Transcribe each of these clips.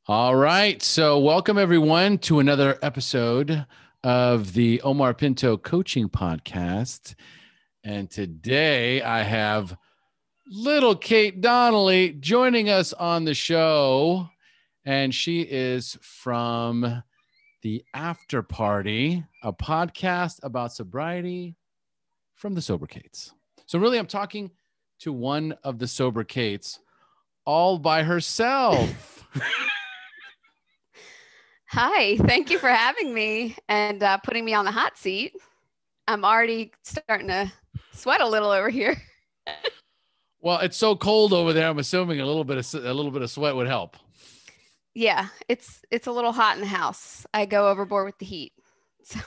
All right. So, welcome everyone to another episode of the Omar Pinto Coaching Podcast. And today I have little Kate Donnelly joining us on the show. And she is from the After Party, a podcast about sobriety from the SoberKates. So, really, I'm talking to one of the SoberKates all by herself. Hi, thank you for having me and putting me on the hot seat. I'm already starting to sweat a little over here. Well, it's so cold over there. I'm assuming a little bit of sweat would help. Yeah, it's a little hot in the house. I go overboard with the heat. So.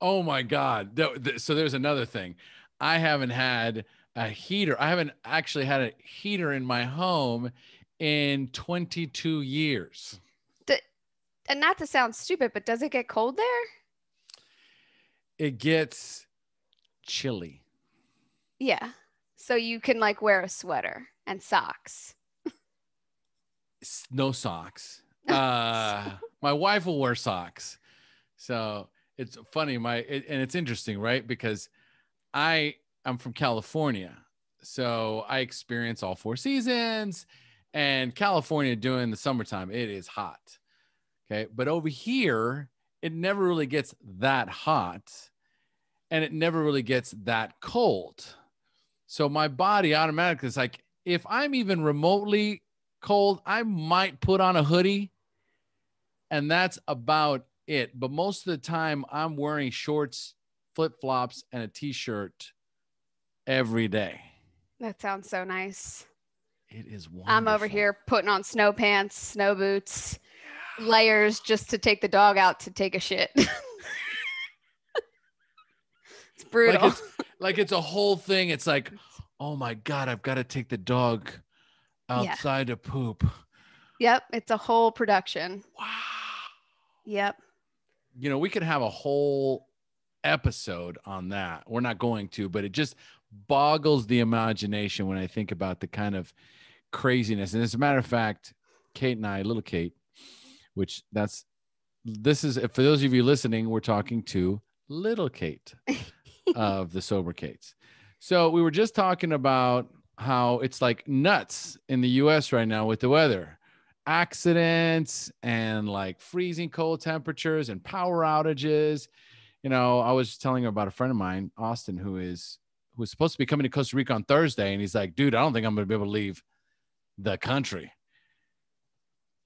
Oh my God. So there's another thing. I haven't had a heater. I haven't actually had a heater in my home in 22 years. And not to sound stupid, but does it get cold there? It gets chilly. Yeah. So you can like wear a sweater and socks. No socks. My wife will wear socks. So it's funny. And it's interesting, right? Because I'm from California. So I experience all four seasons, and California during the summertime, it is hot. Okay. But over here, it never really gets that hot and it never really gets that cold. So my body automatically is like, if I'm even remotely cold, I might put on a hoodie and that's about it. But most of the time I'm wearing shorts, flip-flops, and a t-shirt every day. That sounds so nice. It is wonderful. I'm over here putting on snow pants, snow boots, layers just to take the dog out to take a shit. It's brutal. Like it's a whole thing. It's like, oh my God, I've got to take the dog outside to poop. Yep. It's a whole production. Wow. Yep. You know, we could have a whole episode on that. We're not going to, but it just boggles the imagination when I think about the kind of craziness. And as a matter of fact, Kate and I, little Kate, this is for those of you listening, we're talking to little Kate of the SoberKates. So we were just talking about how it's like nuts in the US right now with the weather, accidents and like freezing cold temperatures and power outages. You know, I was telling her about a friend of mine, Austin, who was supposed to be coming to Costa Rica on Thursday. And he's like, dude, I don't think I'm going to be able to leave the country.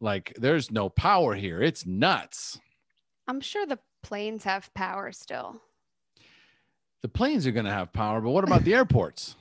Like there's no power here. It's nuts. I'm sure the planes have power still. The planes are going to have power, but what about the airports?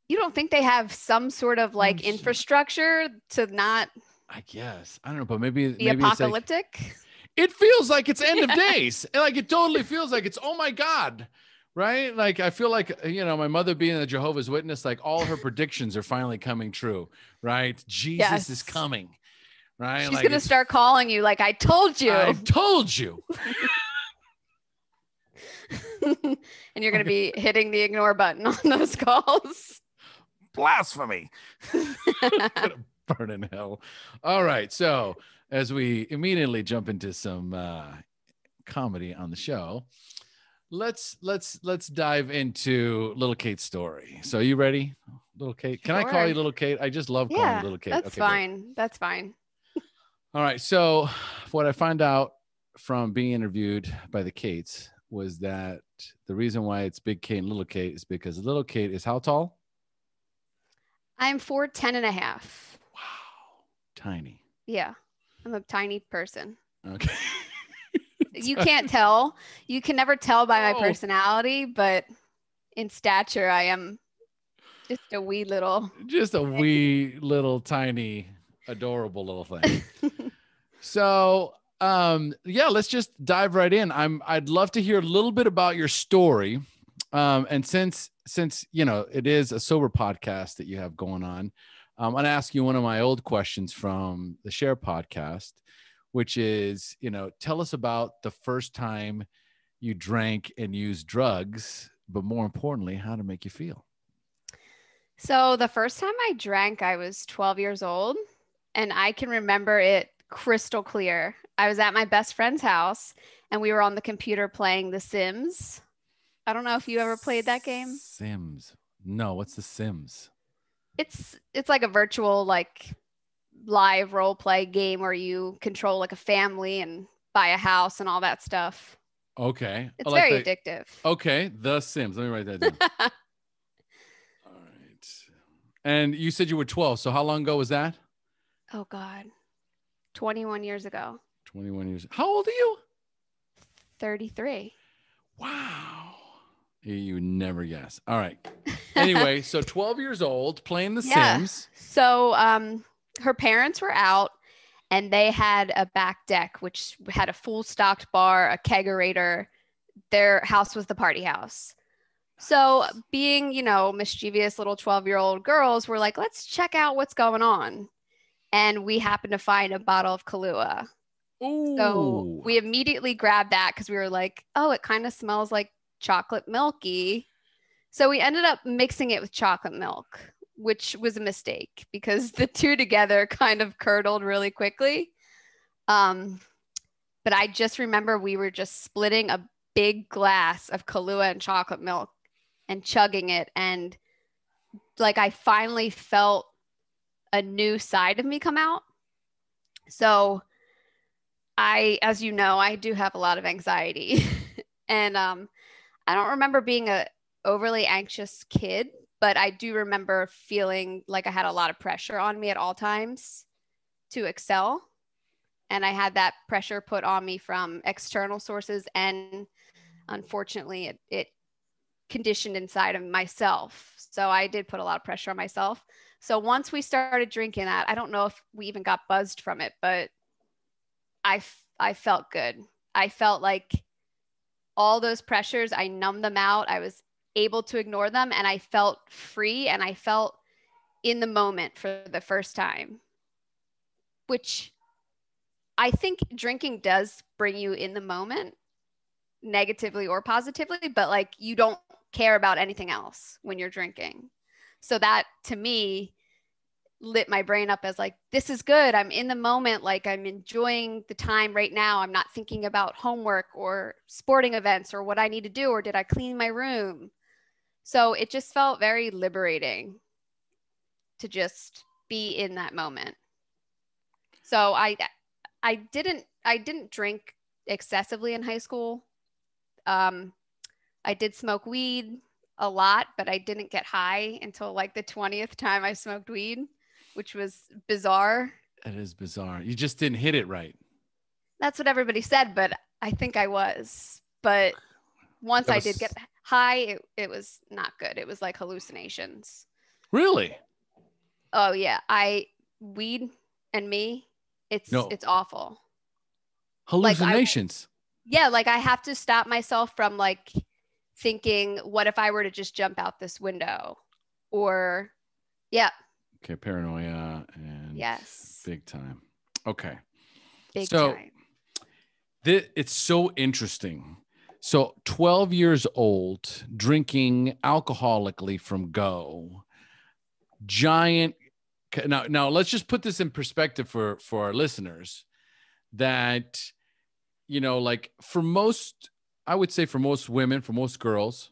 You don't think they have some sort of like infrastructure to not? I guess. I don't know, but maybe apocalyptic. It's like, it feels like it's end of days. Like it totally feels like it's, oh my God. Right? Like I feel like, you know, my mother being a Jehovah's Witness, like all her predictions are finally coming true, right? Jesus is coming, right? She's like going to start calling you like, I told you. I told you. And you're going to be hitting the ignore button on those calls. Blasphemy. Burn in hell. All right. So as we immediately jump into some comedy on the show, let's dive into little Kate's story. So are you ready, little Kate? Can I call you little Kate? I just love calling you little Kate. That's fine. Great. That's fine. All right. So what I find out from being interviewed by the Kates was that the reason why it's Big Kate and Little Kate is because Little Kate is how tall? I'm 4'10" and a half. Wow. Tiny. Yeah. I'm a tiny person. Okay. You can't tell. You can never tell by my personality, but in stature, I am just a wee little tiny, adorable little thing. So, let's just dive right in. I'd love to hear a little bit about your story. And since, you know, it is a sober podcast that you have going on, I'm going to ask you one of my old questions from the Share podcast, which is, you know, tell us about the first time you drank and used drugs, but more importantly, how to make you feel. So the first time I drank, I was 12 years old. And I can remember it crystal clear. I was at my best friend's house and we were on the computer playing The Sims. I don't know if you ever played that game. Sims. No, what's the Sims? It's like a virtual like live role play game where you control like a family and buy a house and all that stuff. Okay. It's very addictive. Okay. The Sims. Let me write that down. All right. And you said you were 12. So how long ago was that? Oh God. 21 years ago. 21 years. How old are you? 33. Wow. You never guess. All right. Anyway, so 12 years old, playing The Sims. So her parents were out and they had a back deck, which had a full stocked bar, a kegerator. Their house was the party house. So being, mischievous little 12-year-old girls, were like, let's check out what's going on. And we happened to find a bottle of Kahlua. Ooh. So we immediately grabbed that because we were like, oh, it kind of smells like chocolate milky. So we ended up mixing it with chocolate milk, which was a mistake because the two together kind of curdled really quickly. But I just remember we were just splitting a big glass of Kahlua and chocolate milk and chugging it. And like, I finally felt a new side of me come out. So as you know, I do have a lot of anxiety and, I don't remember being a overly anxious kid, but I do remember feeling like I had a lot of pressure on me at all times to excel. And I had that pressure put on me from external sources. And unfortunately, it conditioned inside of myself. So I did put a lot of pressure on myself. So once we started drinking that, I don't know if we even got buzzed from it, but I felt good. I felt like all those pressures, I numbed them out. I was able to ignore them and I felt free and I felt in the moment for the first time, which I think drinking does bring you in the moment, negatively or positively, but like you don't care about anything else when you're drinking. So that to me lit my brain up as like, this is good. I'm in the moment. Like I'm enjoying the time right now. I'm not thinking about homework or sporting events or what I need to do, or did I clean my room? So it just felt very liberating to just be in that moment. So I didn't drink excessively in high school. I did smoke weed a lot, but I didn't get high until like the 20th time I smoked weed, which was bizarre. It is bizarre. You just didn't hit it right. That's what everybody said, but I think I was. But once I did get high, it was not good. It was like hallucinations. Really? Oh yeah. Weed and me, it's awful. Hallucinations. Like I have to stop myself from like thinking, what if I were to just jump out this window? Or yeah. Okay, paranoia and yes. Big time. Okay. Big time. It's so interesting. So 12 years old, drinking alcoholically from go. Giant. Now let's just put this in perspective for our listeners that, like for most, I would say for most women, for most girls,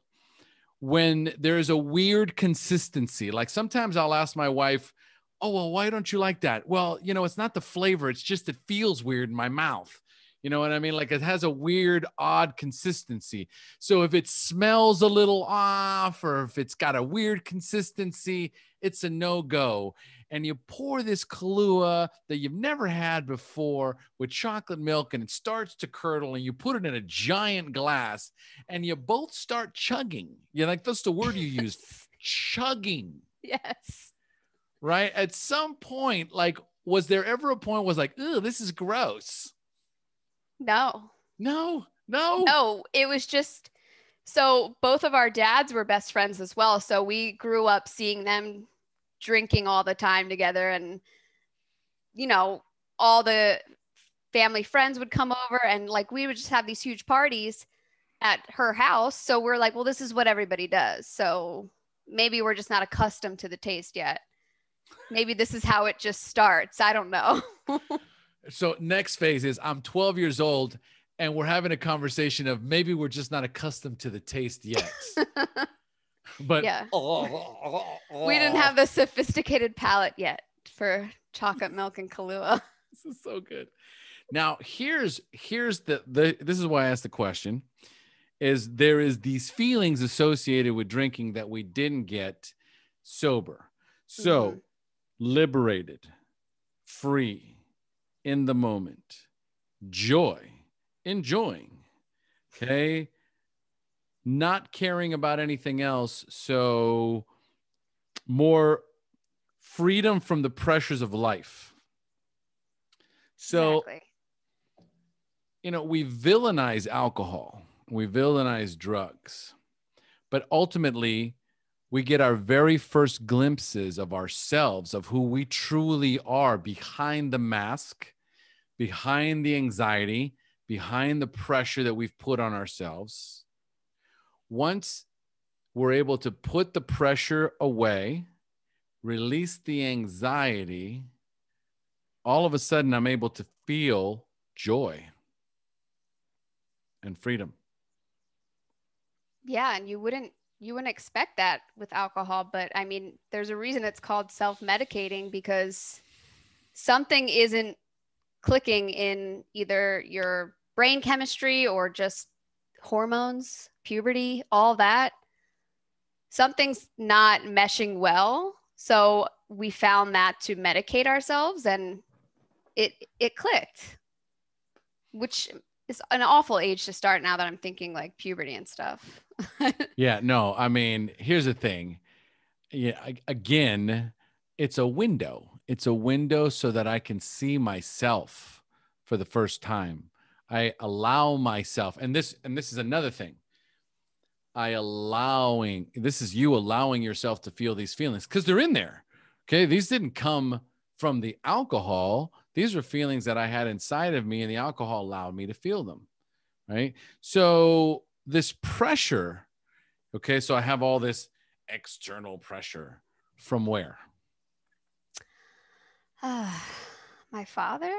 when there's a weird consistency, like sometimes I'll ask my wife, oh, well, why don't you like that? Well, it's not the flavor. It's just, it feels weird in my mouth. You know what I mean? Like it has a weird, odd consistency. So if it smells a little off or if it's got a weird consistency, it's a no-go. And you pour this Kahlua that you've never had before with chocolate milk and it starts to curdle and you put it in a giant glass and you both start chugging. That's the word you used, chugging. Yes. Right? At some point, like, was there ever a point was like, oh, this is gross? No, it was just, so both of our dads were best friends as well. So we grew up seeing them drinking all the time together and, all the family friends would come over and like, we would just have these huge parties at her house. So we're like, well, this is what everybody does. So maybe we're just not accustomed to the taste yet. maybe this is how it just starts. I don't know. So next phase is I'm 12 years old and we're having a conversation of maybe we're just not accustomed to the taste yet. But yeah, we didn't have the sophisticated palate yet for chocolate milk and Kahlua. This is so good. Now here's this is why I asked the question, is there is these feelings associated with drinking that we didn't get sober. So liberated, free, in the moment, joy, enjoying, okay? Not caring about anything else. So more freedom from the pressures of life. So, exactly. you know, we villainize alcohol, we villainize drugs, but ultimately we get our very first glimpses of ourselves, of who we truly are behind the mask, behind the anxiety, behind the pressure that we've put on ourselves. Once we're able to put the pressure away, release the anxiety, all of a sudden I'm able to feel joy and freedom. Yeah, and you wouldn't expect that with alcohol, but I mean, there's a reason it's called self-medicating, because something isn't clicking in either your brain chemistry or just hormones, puberty, all that. Something's not meshing well. So we found that to medicate ourselves, and it clicked, which is an awful age to start now that I'm thinking like puberty and stuff. Yeah, no, I mean, here's the thing. Yeah, again, it's a window. It's a window so that I can see myself for the first time. I allow myself, and this is another thing. This is you allowing yourself to feel these feelings because they're in there. Okay. These didn't come from the alcohol. These are feelings that I had inside of me, and the alcohol allowed me to feel them. Right. So this pressure, okay, so I have all this external pressure from where? My father.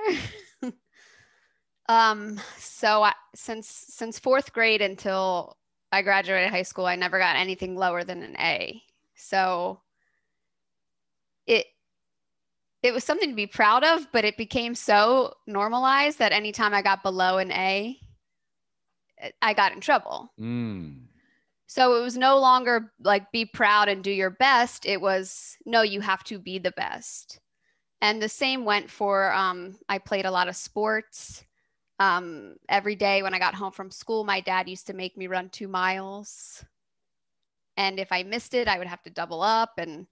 Since fourth grade until I graduated high school, I never got anything lower than an A. So it was something to be proud of, but it became so normalized that anytime I got below an A, I got in trouble. So it was no longer like be proud and do your best. It was, no, you have to be the best. And the same went for, I played a lot of sports. Every day when I got home from school, my dad used to make me run 2 miles. And if I missed it, I would have to double up. And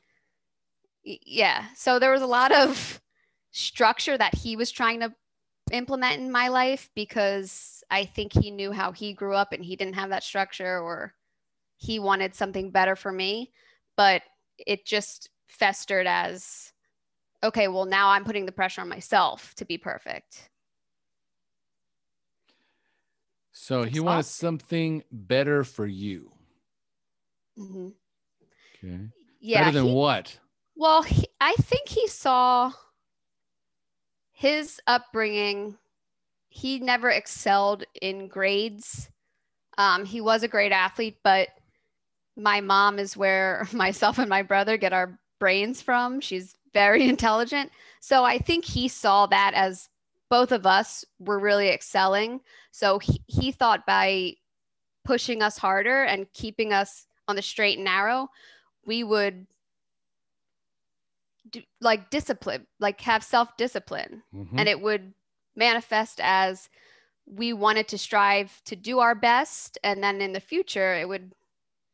yeah, so there was a lot of structure that he was trying to implement in my life, because I think he knew how he grew up and he didn't have that structure, or he wanted something better for me. But it just festered as, okay, well, now I'm putting the pressure on myself to be perfect. So he wanted something better for you. Mm-hmm. Okay. Yeah. Better than what? Well, I think he saw his upbringing. He never excelled in grades. He was a great athlete, but my mom is where myself and my brother get our brains from. She's very intelligent. So I think he saw that as both of us were really excelling. So he thought by pushing us harder and keeping us on the straight and narrow, we would like discipline, like have self-discipline. Mm-hmm. And it would manifest as we wanted to strive to do our best. And then in the future, it would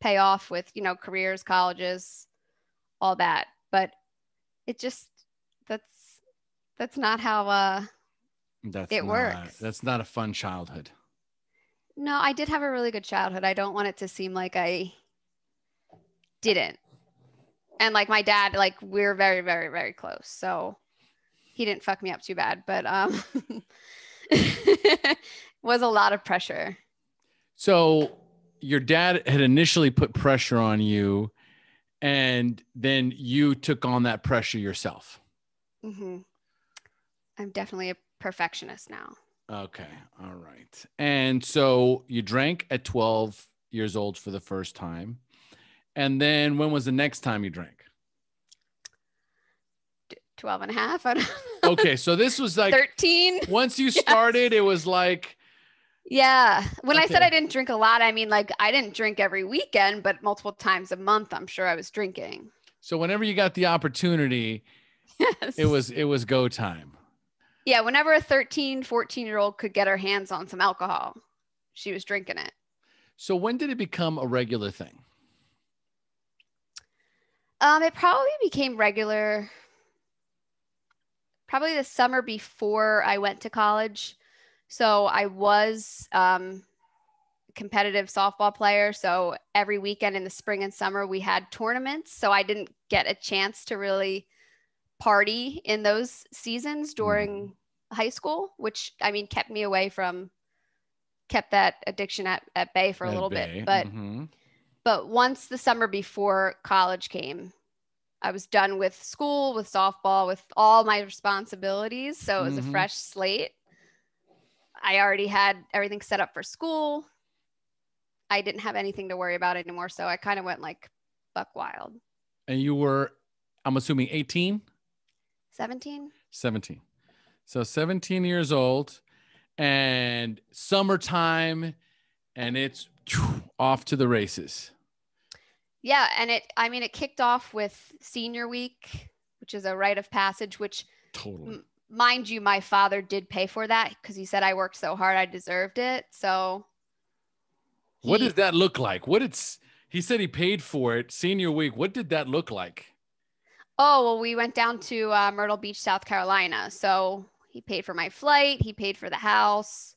pay off with, you know, careers, colleges, all that. But it just, that's not how it works. That's not a fun childhood. No, I did have a really good childhood. I don't want it to seem like I didn't. And like my dad, like we're very, very, very close. So he didn't fuck me up too bad, but was a lot of pressure. So your dad had initially put pressure on you, And then you took on that pressure yourself. Mm-hmm. I'm definitely a perfectionist now. Okay. All right. And so you drank at 12 years old for the first time. And then when was the next time you drank? 12 and a half. I don't know. Okay. So this was like 13. Once you started, it was like. Yeah. When I said Okay. I didn't drink a lot, I mean, like, I didn't drink every weekend, but multiple times a month, I'm sure I was drinking. So whenever you got the opportunity, Yes. it was go time. Yeah. Whenever a 13, 14-year-old could get her hands on some alcohol, she was drinking it. So when did it become a regular thing? It probably became regular probably the summer before I went to college. So I was competitive softball player. So every weekend in the spring and summer, we had tournaments. So I didn't get a chance to really party in those seasons during high school, which I mean, kept that addiction at bay for a little bit. But once the summer before college came, I was done with school, with softball, with all my responsibilities. So it was a fresh slate. I already had everything set up for school. I didn't have anything to worry about anymore. So I kind of went like buck wild. And you were, I'm assuming 18? 17. 17. So 17 years old and summertime, and it's off to the races. Yeah. And it kicked off with senior week, which is a rite of passage, which totally. Mind you, my father did pay for that because he said I worked so hard, I deserved it. So what does that look like? He said he paid for it senior week. What did that look like? Oh, well, we went down to Myrtle Beach, South Carolina. So he paid for my flight. He paid for the house,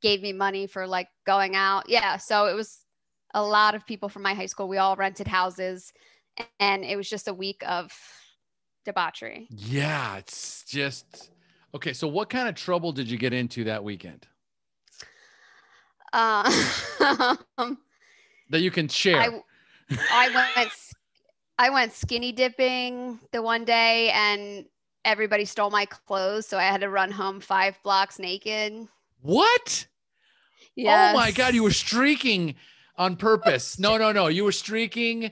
gave me money for like going out. Yeah. So it was a lot of people from my high school. We all rented houses and it was just a week of debauchery. Yeah. It's just, okay. So what kind of trouble did you get into that weekend? That you can share. I went skinny dipping the one day and everybody stole my clothes. So I had to run home 5 blocks naked. What? Yes. Oh my God. You were streaking on purpose. No. You were streaking.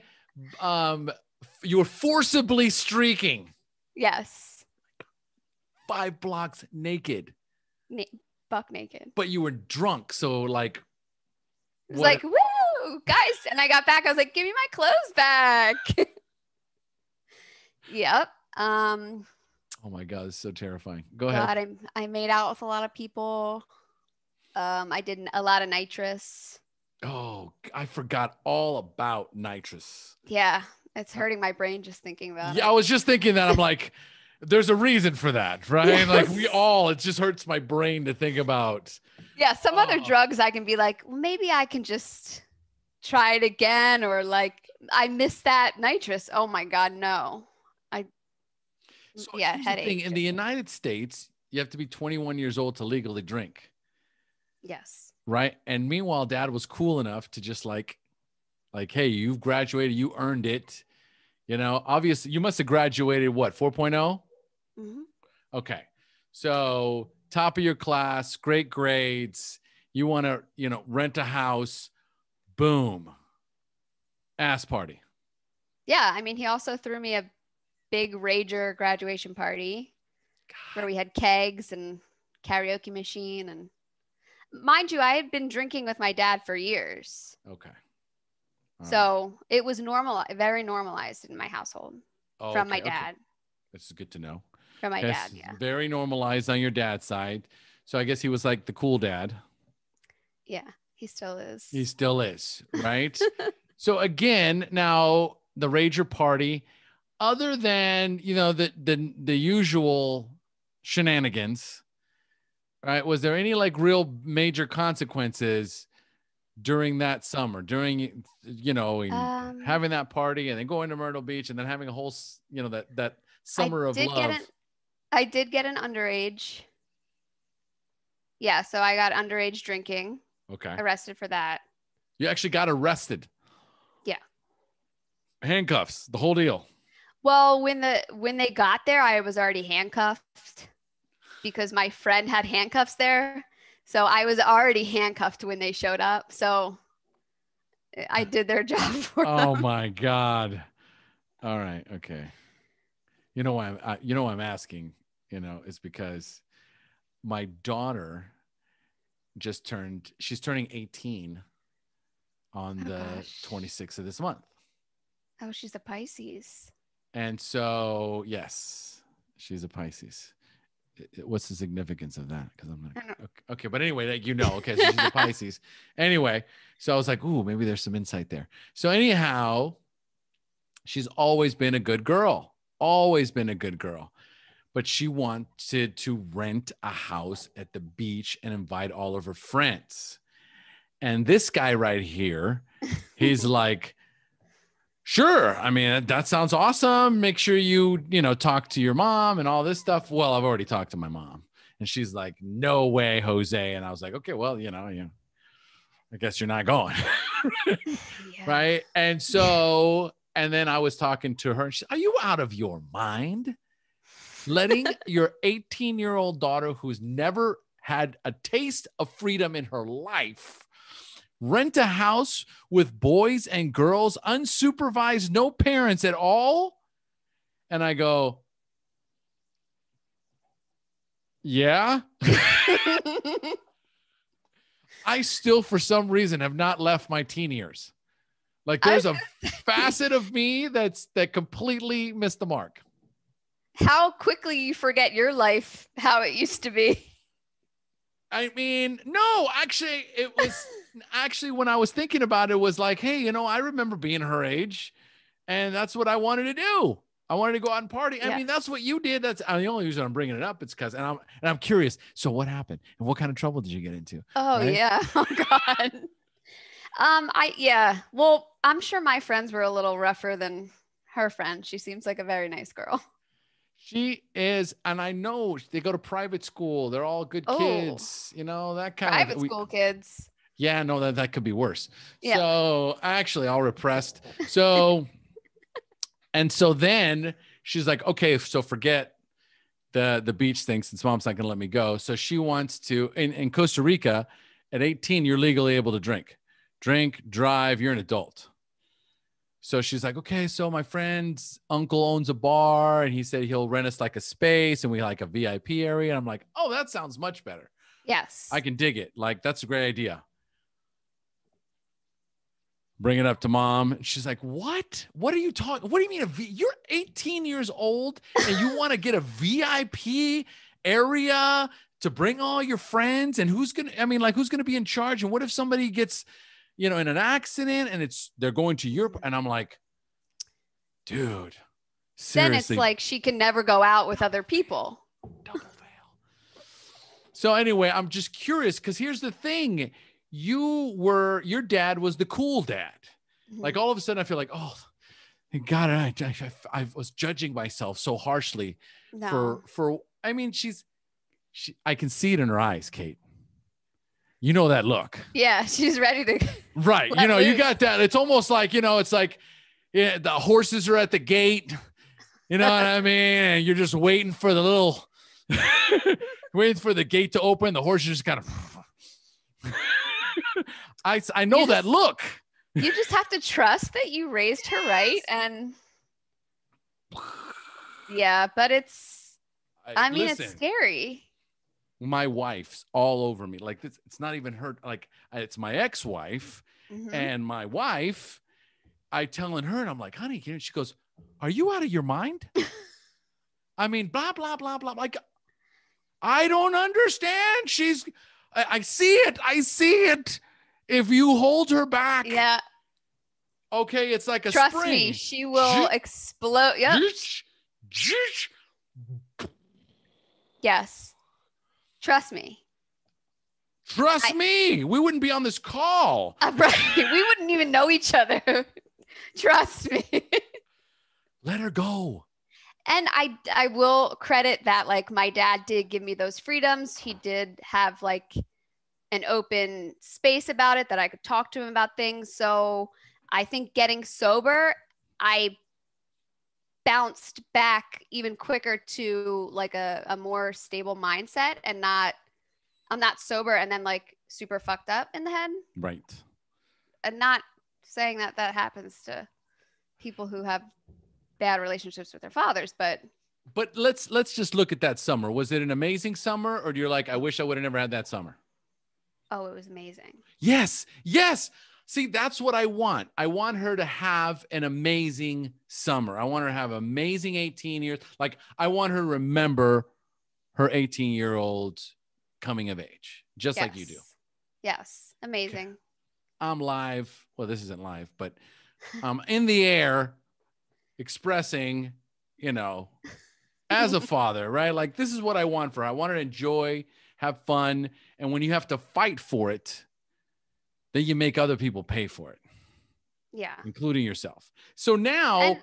You were forcibly streaking. Yes. 5 blocks naked. Buck naked. But you were drunk. So like. It was like, woo, guys. And I got back. I was like, give me my clothes back. Yep. Oh my God, it's so terrifying. Go ahead. I made out with a lot of people. I did a lot of nitrous. Oh, I forgot all about nitrous. Yeah, it's hurting my brain just thinking about it. Yeah, I was just thinking that. I'm like, there's a reason for that, right? Yes. Like it just hurts my brain to think about. Yeah, some other drugs I can be like, well, maybe I can just try it again, or like I missed that nitrous. Oh my God, no. Headache. In the United States, you have to be 21 years old to legally drink. Yes. Right. And meanwhile, Dad was cool enough to just like, hey, you've graduated, you earned it. You know, obviously you must have graduated what, 4.0? Okay. So top of your class, great grades. You want to, rent a house. Boom. Ass party. Yeah. I mean, he also threw me a big rager graduation party where we had kegs and karaoke machine. And mind you, I had been drinking with my dad for years. Okay. So it was very normalized in my household from my dad. Okay. This is good to know. From my dad, yeah. Very normalized on your dad's side. So I guess he was like the cool dad. Yeah, he still is. He still is, right? So again, now the rager party, other than, the usual shenanigans, right? Was there any like real major consequences during that summer, during, having that party and then going to Myrtle Beach and then having a whole, that summer of love? I did get an underage. Yeah. So I got underage drinking. Okay. Arrested for that. You actually got arrested. Yeah. Handcuffs, the whole deal. Well, when they got there, I was already handcuffed because my friend had handcuffs there. So I was already handcuffed when they showed up. So I did their job for Oh them. my God. All right. Okay. You know why I'm asking, is because my daughter she's turning 18 on Oh the gosh. 26th of this month. Oh, she's a Pisces. And so, yes, she's a Pisces. What's the significance of that? Because I'm like, okay. But anyway, okay, so she's a Pisces. Anyway, so I was like, ooh, maybe there's some insight there. So anyhow, she's always been a good girl, but she wanted to rent a house at the beach and invite all of her friends. And this guy right here, he's like, sure. I mean, that sounds awesome. Make sure you talk to your mom and all this stuff. Well, I've already talked to my mom. And she's like, no way, Jose. And I was like, okay, well, I guess you're not going. Yeah. Right. And so, and then I was talking to her and she's, are you out of your mind? Letting your 18-year-old daughter who's never had a taste of freedom in her life rent a house with boys and girls, unsupervised, no parents at all? And I go, yeah. I still, for some reason, have not left my teen years. Like there's a facet of me that completely missed the mark. How quickly you forget your life, how it used to be. I mean, no, actually, it was when I was thinking about it, was like, hey, I remember being her age and that's what I wanted to do. I wanted to go out and party. Yeah. I mean, that's what you did. That's the only reason I'm bringing it up. It's because, and I'm curious. So what happened and what kind of trouble did you get into? Oh, right? Yeah. Oh God. Well, I'm sure my friends were a little rougher than her friend. She seems like a very nice girl. She is, and I know they go to private school. They're all good kids, that kind private of school kids. Yeah, no, that could be worse. Yeah. So actually, all repressed. So, and so then she's like, okay, so forget the beach thing since mom's not going to let me go. So she wants to, in Costa Rica, at 18, you're legally able to drink, drive. You're an adult. So she's like, okay, so my friend's uncle owns a bar and he said he'll rent us like a space and we like a VIP area. And I'm like, oh, that sounds much better. Yes. I can dig it. Like, that's a great idea. Bring it up to mom. She's like, what? What are you talking? What do you mean you're 18 years old and you want to get a VIP area to bring all your friends? And who's going to be in charge? And what if somebody gets, in an accident and they're going to Europe? And I'm like, dude, seriously. Then it's like she can never go out with other people. Double fail. So anyway, I'm just curious because here's the thing. Your dad was the cool dad. Mm-hmm. Like all of a sudden I feel like, oh, God, I was judging myself so harshly for, I mean, I can see it in her eyes, Kate. You know that look. Yeah, she's ready to. Right. You got that. It's almost like, it's like, yeah, the horses are at the gate. You know what I mean? And you're just waiting for the little, waiting for the gate to open. The horses just kind of, I know that look. You just have to trust that you raised her right. And yeah, but it's scary. My wife's all over me. Like this, it's not even her. Like it's my ex-wife, mm-hmm. and my wife. I telling her, and I'm like, honey, she goes, "Are you out of your mind?" I mean, blah blah blah blah. Like, I don't understand. I see it. I see it. If you hold her back, yeah. Okay, it's like a Trust spring. me, she will explode. Yep. Yes. Trust me. Trust me. We wouldn't be on this call. Right. We wouldn't even know each other. Trust me. Let her go. And I will credit that, like, my dad did give me those freedoms. He did have like an open space about it that I could talk to him about things. So I think getting sober I bounced back even quicker to like a more stable mindset, and I'm not sober and then like super fucked up in the head. Right. And not saying that happens to people who have bad relationships with their fathers, but let's just look at that summer. Was it an amazing summer, or do you like, I wish I would have never had that summer? oh, it was amazing. Yes. See, that's what I want. I want her to have an amazing summer. I want her to have amazing 18 years. Like, I want her to remember her 18-year-old coming of age, just like you do. Yes. Amazing. Okay. I'm live. Well, this isn't live, but I'm in the air expressing, as a father, right? Like, this is what I want for her. I want her to enjoy, have fun. And when you have to fight for it, then you make other people pay for it. Yeah. Including yourself. So now,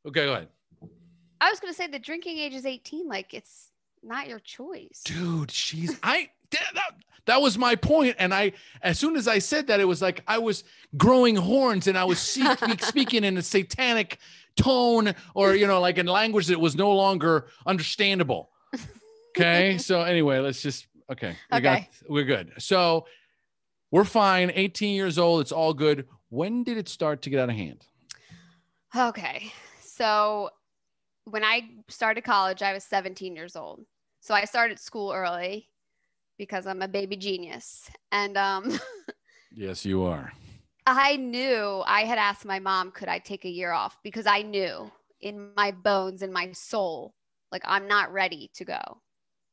okay, go ahead. I was going to say the drinking age is 18. Like, it's not your choice. Dude, that was my point. And as soon as I said that, it was like I was growing horns and I was speaking in a satanic tone, or, like in language that was no longer understandable. Okay. So anyway, we're good. So we're fine. 18 years old. It's all good. When did it start to get out of hand? Okay. So when I started college, I was 17 years old. So I started school early because I'm a baby genius. And yes, you are. I knew I had asked my mom, could I take a year off? Because I knew in my bones, in my soul, like, I'm not ready to go.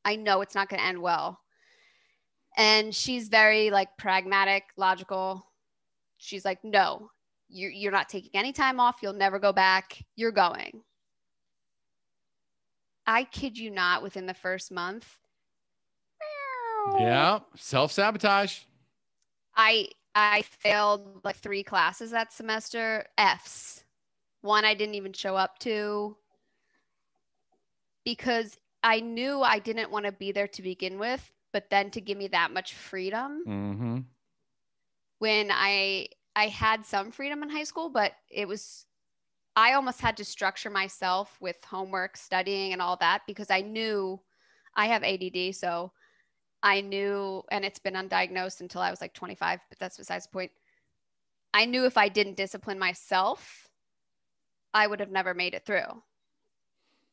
I know it's not going to end well. And she's very like pragmatic, logical. She's like, no, you're not taking any time off. You'll never go back. You're going. I kid you not, within the first month. Yeah. Self-sabotage. I failed like 3 classes that semester, Fs. One I didn't even show up to because I knew I didn't want to be there to begin with, but then to give me that much freedom. When I had some freedom in high school, but I almost had to structure myself with homework, studying, and all that because I knew I have ADD. So I knew, and it's been undiagnosed until I was like 25, but that's besides the point. I knew if I didn't discipline myself, I would have never made it through.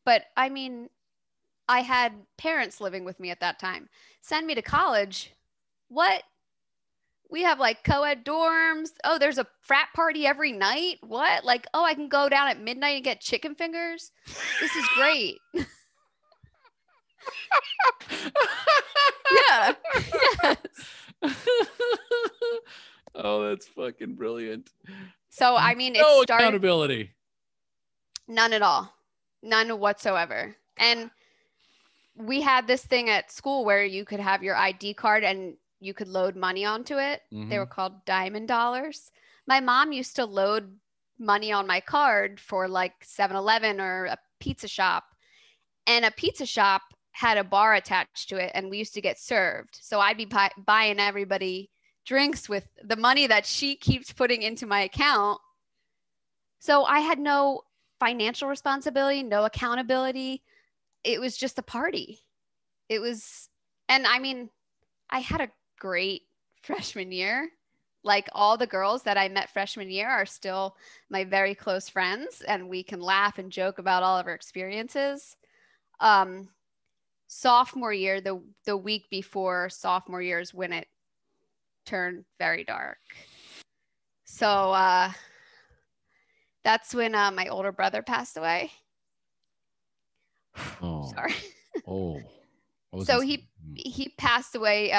But I mean, I had parents living with me at that time. Send me to college. What? We have like co-ed dorms. Oh, there's a frat party every night. What? Like, oh, I can go down at midnight and get chicken fingers. This is great. Yeah. Yes. Oh, that's fucking brilliant. So, I mean, no accountability. None at all. None whatsoever. And we had this thing at school where you could have your ID card and you could load money onto it. They were called diamond dollars. My mom used to load money on my card for like 7-Eleven or a pizza shop. And a pizza shop had a bar attached to it and we used to get served. So I'd be buying everybody drinks with the money that she keeps putting into my account. So I had no financial responsibility, no accountability. It was just a party. And I mean, I had a great freshman year. Like, all the girls that I met freshman year are still my very close friends, and we can laugh and joke about all of our experiences. Sophomore year, the week before sophomore year is when it turned very dark. So that's when my older brother passed away. Oh, sorry. Oh. So he passed away.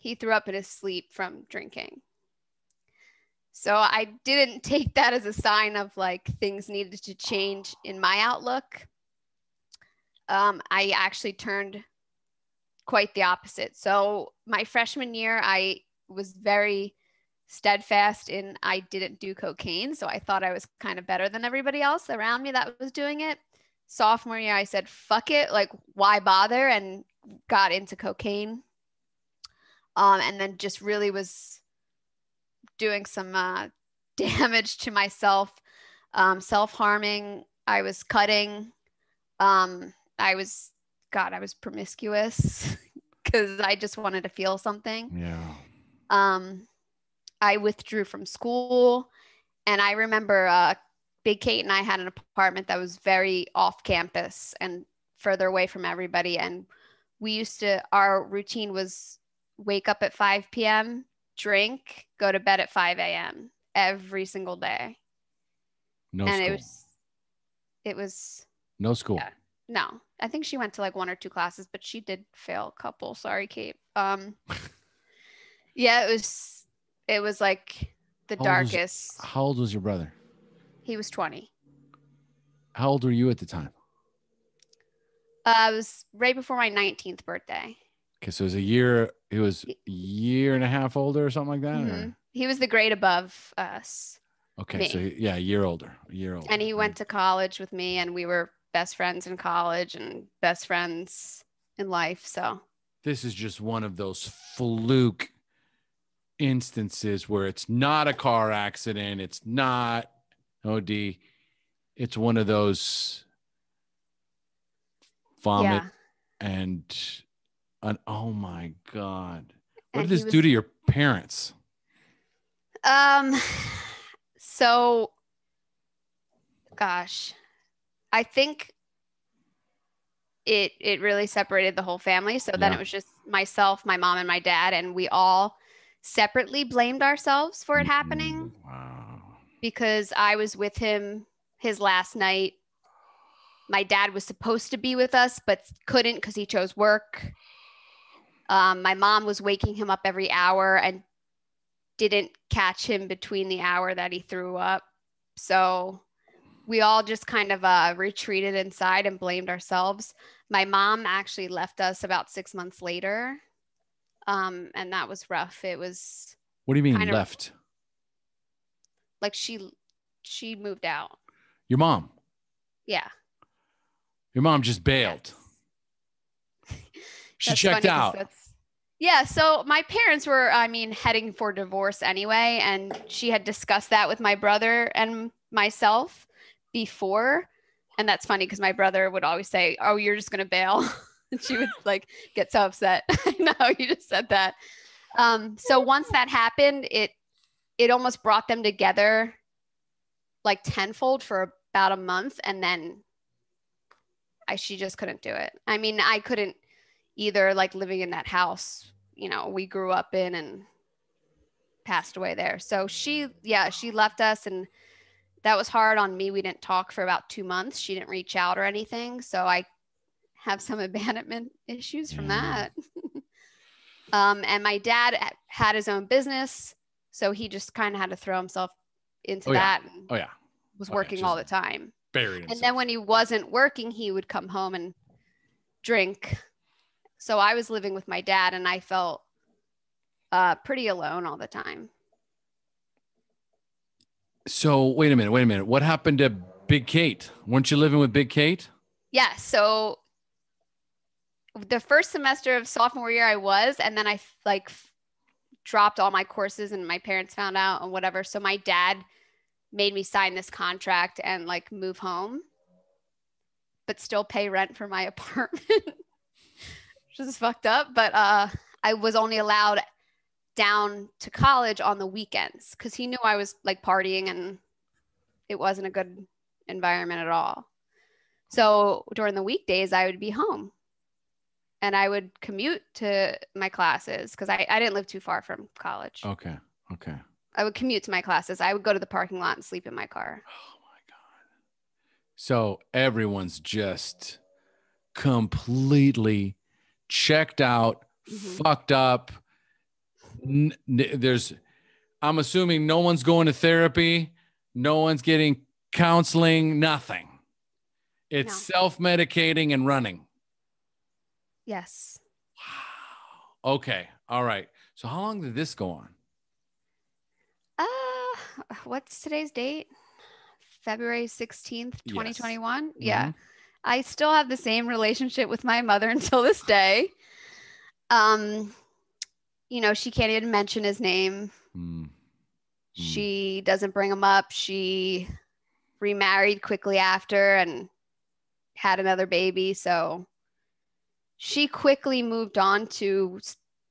He threw up in his sleep from drinking. So I didn't take that as a sign of like things needed to change in my outlook. I actually turned quite the opposite. So my freshman year, I was very steadfast in I didn't do cocaine. So I thought I was kind of better than everybody else around me that was doing it. Sophomore year, I said, fuck it. Like, why bother? And got into cocaine. And then just really was doing some damage to myself self-harming. I was cutting. I was promiscuous because I just wanted to feel something. Yeah. I withdrew from school, and I remember Big Kate and I had an apartment that was very off campus and further away from everybody. And our routine was wake up at 5 p.m., drink, go to bed at 5 a.m. every single day. No And school. it was No school. Yeah, no, I think she went to like 1 or 2 classes, but she did fail a couple. Sorry, Kate. Yeah, it was like the darkest. How old was your brother? He was 20. How old were you at the time? It was right before my 19th birthday. Okay, so he was a year and a half older or something like that? Mm-hmm. He was the grade above us. Okay, me. so a year older. And he went to college with me, and we were best friends in college and best friends in life. So this is just one of those fluke instances where it's not a car accident. It's not OD. It's one of those vomit and oh my God. What did this do to your parents? So gosh, I think it really separated the whole family. So then it was just myself, my mom, and my dad, and we all separately blamed ourselves for it happening. Wow. Because I was with him his last night. My dad was supposed to be with us, but couldn't because he chose work. My mom was waking him up every hour and didn't catch him between the hour that he threw up. So we all just kind of retreated inside and blamed ourselves. My mom actually left us about 6 months later. And that was rough. It was. What do you mean left? Like she moved out. Your mom? Yeah. Your mom just bailed. She checked out. Yeah. So my parents were, heading for divorce anyway. And she had discussed that with my brother and myself before. And that's funny because my brother would always say, "Oh, you're just going to bail." And she would like get so upset. I know you just said that. So once that happened, it almost brought them together like tenfold for about a month. And then she just couldn't do it. I mean, I couldn't either, like living in that house, we grew up in and passed away there. So she left us, and that was hard on me. We didn't talk for about 2 months. She didn't reach out or anything. So I have some abandonment issues from that. And my dad had his own business. So he just kind of had to throw himself into that. And was working all the time. Buried himself. And then when he wasn't working, he would come home and drink. So I was living with my dad, and I felt pretty alone all the time. So wait a minute. What happened to Big Kate? Weren't you living with Big Kate? Yeah. So the first semester of sophomore year I was, and then I dropped all my courses, and my parents found out and whatever. So my dad made me sign this contract and like move home, but still pay rent for my apartment, which is fucked up. But I was only allowed down to college on the weekends because he knew I was like partying, and it wasn't a good environment at all. So during the weekdays, I would be home, and I would commute to my classes because I didn't live too far from college. Okay. I would commute to my classes. I would go to the parking lot and sleep in my car. Oh my God. So everyone's just completely checked out, fucked up. I'm assuming no one's going to therapy. No one's getting counseling, nothing. It's self-medicating and running. Yes. Wow. Okay. All right. So how long did this go on? What's today's date? February 16th, 2021. Yes. Yeah. I still have the same relationship with my mother until this day. She can't even mention his name. She doesn't bring him up. She remarried quickly after and had another baby. So she quickly moved on to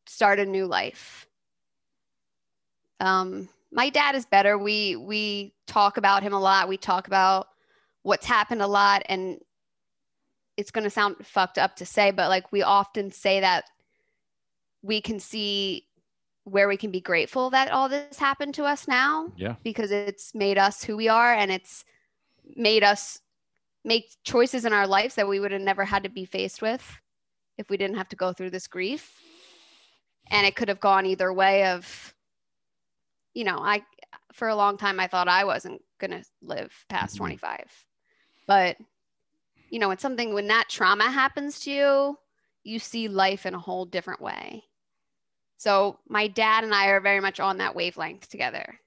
start a new life. My dad is better. We talk about him a lot. We talk about what's happened a lot, and it's going to sound fucked up to say, but like we often say that we can see where we can be grateful that all this happened to us now. Yeah. Because it's made us who we are, and it's made us make choices in our lives that we would have never had to be faced with if we didn't have to go through this grief. And it could have gone either way of, you know, for a long time, I thought I wasn't going to live past 25. But, you know, when that trauma happens to you, you see life in a whole different way. So my dad and I are very much on that wavelength together.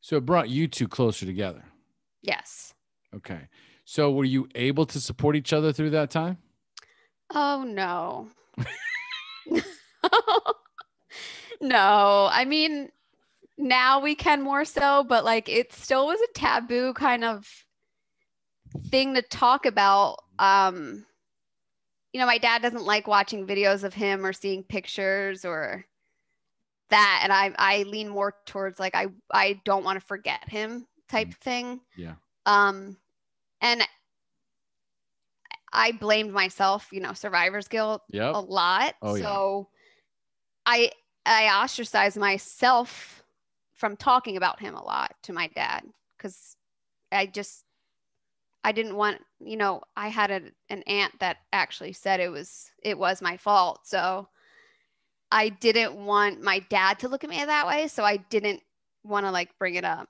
So it brought you two closer together. Yes. Okay. So were you able to support each other through that time? Oh, no. No. I mean, now we can more so, but like it still was a taboo kind of thing to talk about. You know, my dad doesn't like watching videos of him or seeing pictures or that. And I lean more towards like, I don't want to forget him type thing. Yeah. And I blamed myself, you know, survivor's guilt a lot. Oh, so I ostracized myself from talking about him a lot to my dad because I didn't want, you know, I had an aunt that actually said it was my fault. So I didn't want my dad to look at me that way. So I didn't want to like bring it up.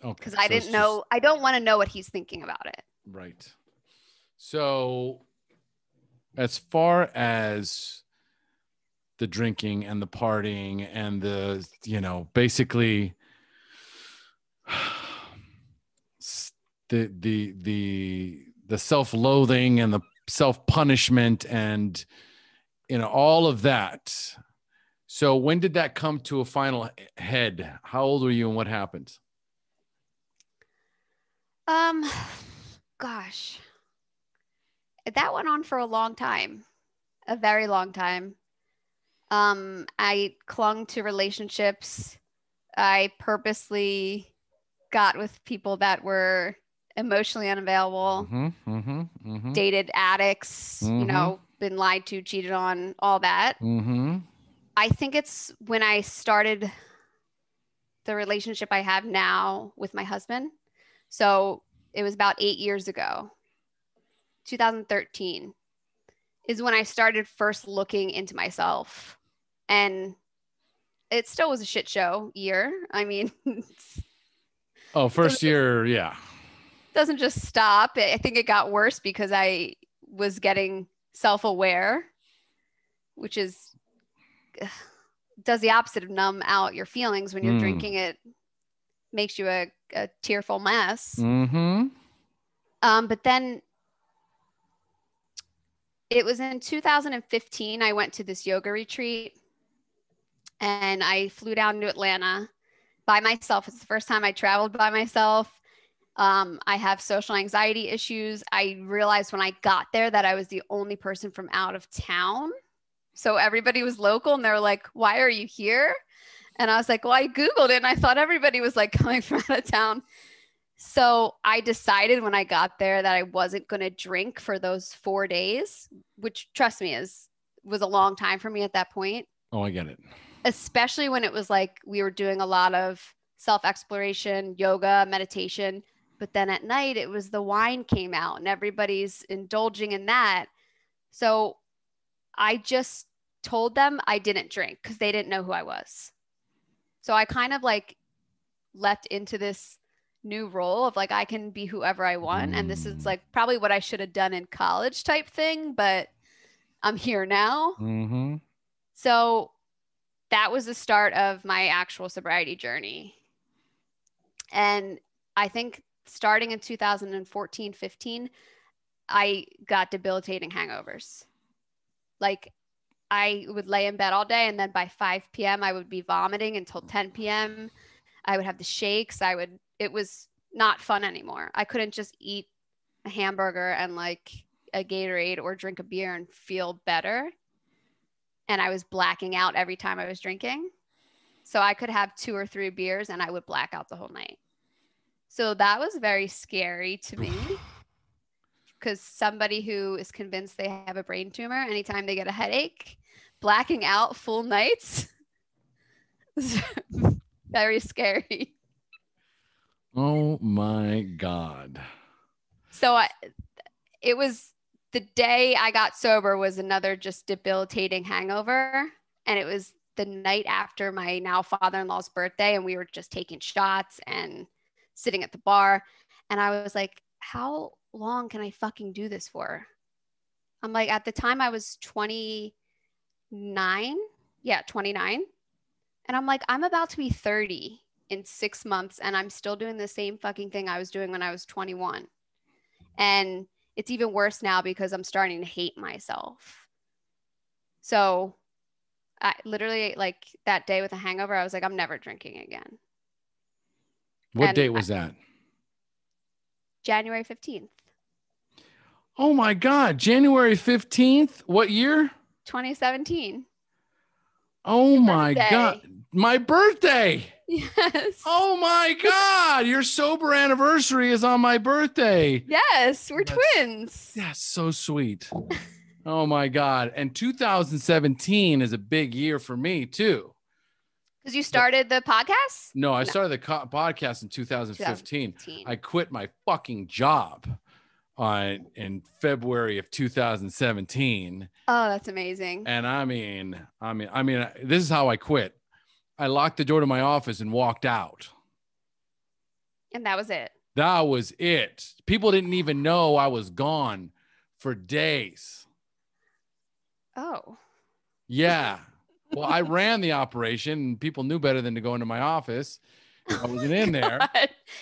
Okay. Because I didn't know, I don't want to know what he's thinking about it. Right. So as far as the drinking and the partying and the, you know, basically the self-loathing and the self-punishment and, you know, all of that. So when did that come to a final head? How old were you and what happened? Gosh, that went on for a long time, a very long time. I clung to relationships. I purposely got with people that were emotionally unavailable, dated addicts, you know, been lied to, cheated on, all that. I think it's when I started the relationship I have now with my husband. So it was about 8 years ago, 2013 is when I started first looking into myself. And it still was a shit show year. I mean, first year, yeah. Doesn't just stop. I think it got worse because I was getting self-aware, which does the opposite of numb out your feelings. When you're drinking, it makes you a tearful mess. But then it was in 2015, I went to this yoga retreat and I flew down to Atlanta by myself. It's the first time I traveled by myself. I have social anxiety issues. I realized when I got there that I was the only person from out of town. So everybody was local and they were like, why are you here? And I was like, well, I Googled it and I thought everybody was like coming from out of town. So I decided when I got there that I wasn't going to drink for those 4 days, which trust me was a long time for me at that point. Oh, I get it. Especially when it was like we were doing a lot of self-exploration, yoga, meditation. But then at night, it was the wine came out and everybody's indulging in that. So I just told them I didn't drink because they didn't know who I was. So I kind of like leapt into this new role of like, I can be whoever I want. And this is like probably what I should have done in college type thing, but I'm here now. So that was the start of my actual sobriety journey. And I think starting in 2014, 15, I got debilitating hangovers. Like I would lay in bed all day and then by 5 p.m. I would be vomiting until 10 p.m. I would have the shakes. It was not fun anymore. I couldn't just eat a hamburger and like a Gatorade or drink a beer and feel better. And I was blacking out every time I was drinking. So I could have 2 or 3 beers and I would black out the whole night. So that was very scary to me, because somebody who is convinced they have a brain tumor anytime they get a headache, blacking out full nights is very scary. Oh my God. So it was the day I got sober was another just debilitating hangover. And it was the night after my now father-in-law's birthday. And we were just taking shots and sitting at the bar. And I was like, how long can I fucking do this for? I'm like, at the time I was 29. Yeah, 29. And I'm like, I'm about to be 30 in 6 months. And I'm still doing the same fucking thing I was doing when I was 21. And it's even worse now because I'm starting to hate myself. So I literally, like that day with a hangover, I was like, I'm never drinking again. What date was that? January 15th. Oh my God. January 15th. What year? 2017. Oh my birthday. God. My birthday. Yes. Oh my God. Your sober anniversary is on my birthday. Yes. We're twins. That's so sweet. Oh my God. And 2017 is a big year for me too. Because you started the podcast? No, I started the podcast in 2015. I quit my fucking job in February of 2017. Oh, that's amazing. And I mean, this is how I quit. I locked the door to my office and walked out. And that was it. That was it. People didn't even know I was gone for days. Oh. Yeah. Well, I ran the operation and people knew better than to go into my office. I wasn't in there.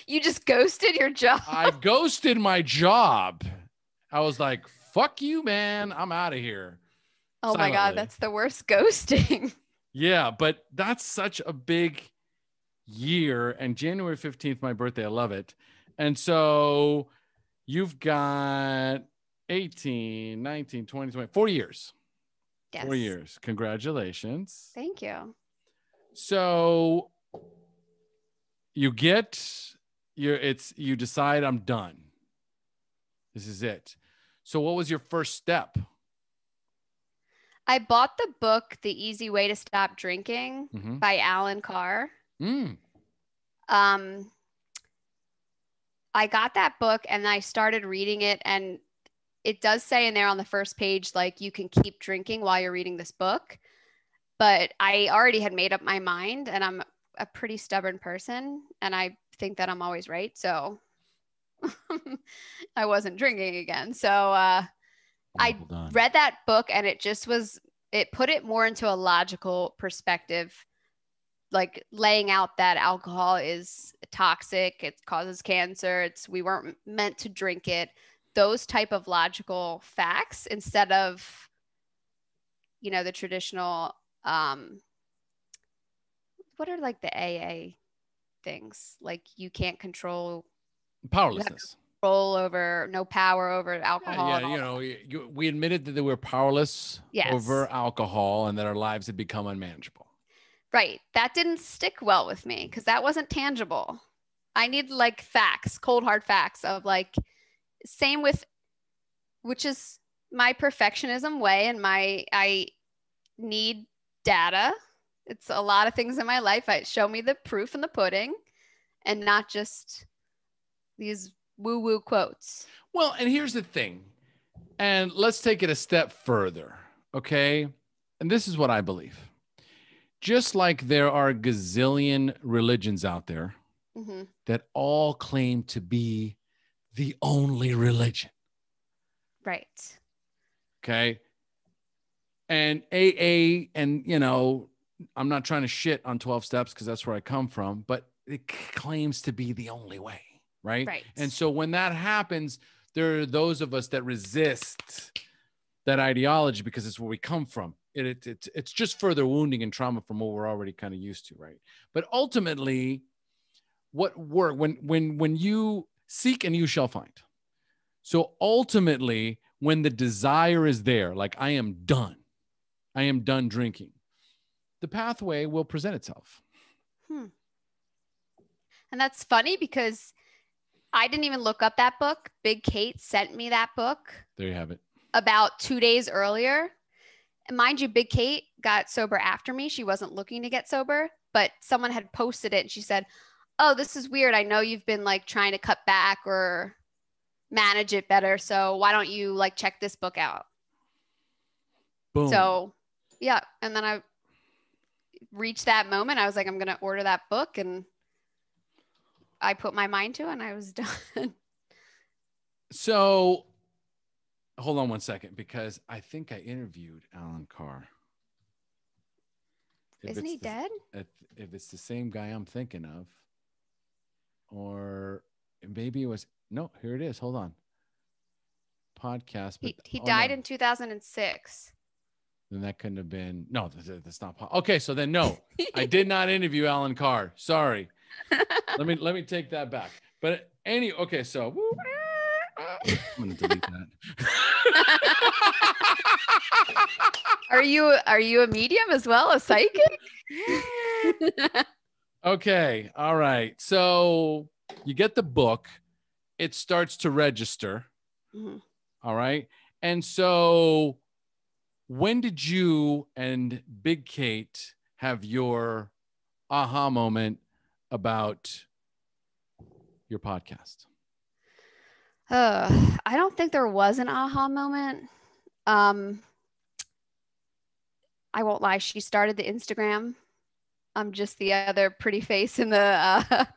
You just ghosted your job. I ghosted my job. I was like, fuck you, man. I'm out of here. Oh my God. That's the worst ghosting. Yeah, but that's such a big year. And January 15th, my birthday. I love it. And so you've got 18, 19, 20, 20, 4 years. Yes. 4 years. Congratulations. Thank you. So you decide I'm done. This is it. So what was your first step? I bought the book, The Easy Way to Stop Drinking by Alan Carr. I got that book and I started reading it, and it does say in there on the first page, like, you can keep drinking while you're reading this book. But I already had made up my mind, and I'm a pretty stubborn person, and I think that I'm always right. So I wasn't drinking again. So I read that book, and it put it more into a logical perspective, like laying out that alcohol is toxic. It causes cancer. We weren't meant to drink it. Those type of logical facts, instead of, the traditional, what are like the AA things? Like, you can't control powerlessness, no power over alcohol. We admitted that we were powerless over alcohol and that our lives had become unmanageable. Right. That didn't stick well with me because that wasn't tangible. I need like facts, cold hard facts of like, same with, which is my perfectionism way, and I need data. It's a lot of things in my life. Show me the proof in the pudding and not just these woo-woo quotes. Well, and here's the thing, and let's take it a step further, okay? And this is what I believe. Just like there are gazillion religions out there that all claim to be the only religion. Right. Okay. And AA, and I'm not trying to shit on 12 steps because that's where I come from, but it claims to be the only way. Right. Right. And so when that happens, there are those of us that resist that ideology because it's where we come from. It's just further wounding and trauma from what we're already kind of used to. Right. But ultimately, what work when you seek and you shall find. So ultimately, when the desire is there, like I am done drinking, the pathway will present itself. And that's funny because I didn't even look up that book. Big Kate sent me that book. There you have it. About 2 days earlier. And mind you, Big Kate got sober after me. She wasn't looking to get sober, but someone had posted it and she said, oh, this is weird. I know you've been like trying to cut back or manage it better. So why don't you like check this book out? Boom. So yeah. And then I reached that moment. I was like, I'm going to order that book. And I put my mind to it and I was done. So hold on one second, because I think I interviewed Alan Carr. Isn't he dead? If it's the same guy I'm thinking of, or maybe it was, no, here it is. Hold on. Podcast. But, he died in 2006. Then that couldn't have been, no, that's not. Okay. So then, no, I did not interview Alan Carr. Sorry. Let me take that back. But okay. So I'm going to delete that. Are you a medium as well? A psychic? Okay. All right. So you get the book. It starts to register. Mm-hmm. All right. And so when did you and Big Kate have your aha moment about your podcast? I don't think there was an aha moment. I won't lie. She started the Instagram. I'm just the other pretty face in the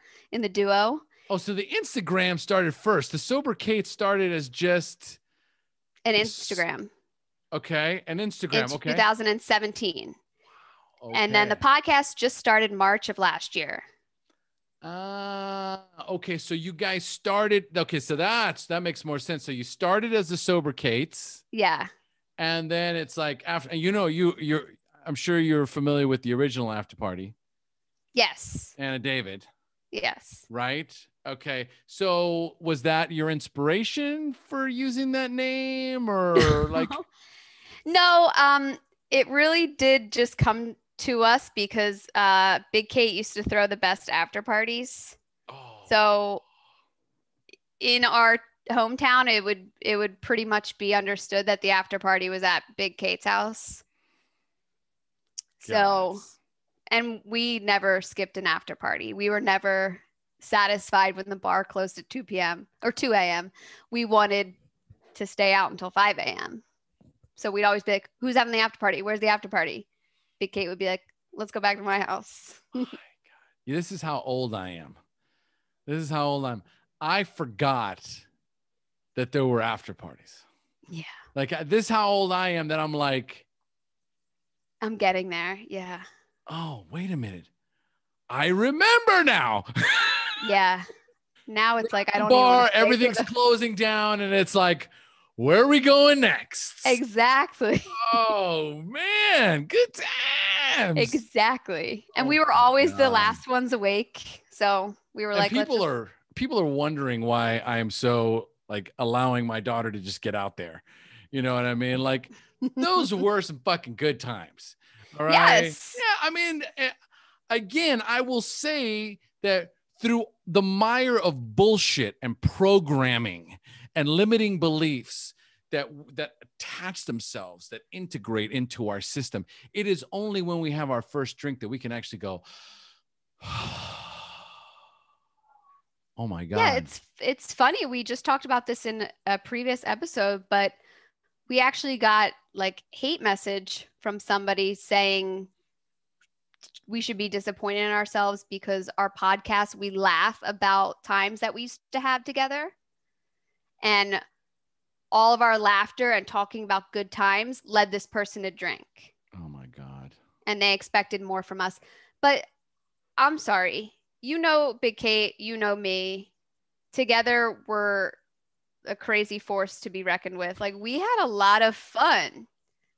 duo. Oh, so the Instagram started first. The SoberKates started as just an Instagram. Okay, an Instagram. In okay. 2017. Okay. And then the podcast just started March of last year. Okay. So you guys started. Okay, so that makes more sense. So you started as the SoberKates. Yeah. And then it's like after, and you're I'm sure you're familiar with the original After Party. Yes. Anna David. Yes. Right. Okay. So was that your inspiration for using that name, or like? No, it really did just come to us because Big Kate used to throw the best after parties. Oh. So in our hometown, it would pretty much be understood that the after party was at Big Kate's house. So, and we never skipped an after party. We were never satisfied when the bar closed at 2 p.m. or 2 a.m. We wanted to stay out until 5 a.m. So we'd always be like, who's having the after party? Where's the after party? Big Kate would be like, let's go back to my house. Oh my God. This is how old I am. I forgot that there were after parties. Yeah. Like this is how old I am that I'm like, I'm getting there. Yeah. Oh, wait a minute. I remember now. Yeah. Now it's like, I don't bar, everything's closing down and it's like, where are we going next? Exactly. Oh man, good times. Exactly. And we were always the last ones awake. So we were like, people are wondering why I am so like allowing my daughter to just get out there. You know what I mean? Like those were some fucking good times. All right. Yes. Yeah. I mean, again, I will say that through the mire of bullshit and programming and limiting beliefs that attach themselves, that integrate into our system, it is only when we have our first drink that we can actually go, oh my God. Yeah, it's funny. We just talked about this in a previous episode, but we actually got like hate message from somebody saying we should be disappointed in ourselves because our podcast, we laugh about times that we used to have together. And all of our laughter and talking about good times led this person to drink. Oh my God. And they expected more from us. But I'm sorry. You know, Big Kate, you know me. Together, we're a crazy force to be reckoned with. Like, we had a lot of fun.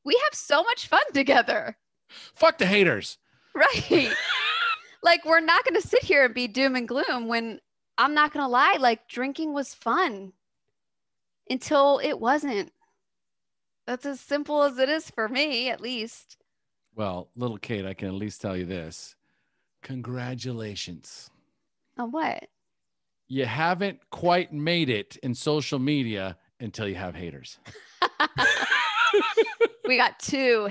We have so much fun together. Fuck the haters. Right. Like, we're not going to sit here and be doom and gloom when I'm not going to lie, like drinking was fun until it wasn't. That's as simple as it is for me, at least. Well, little Kate, I can at least tell you this. Congratulations. On what? You haven't quite made it in social media until you have haters. We got two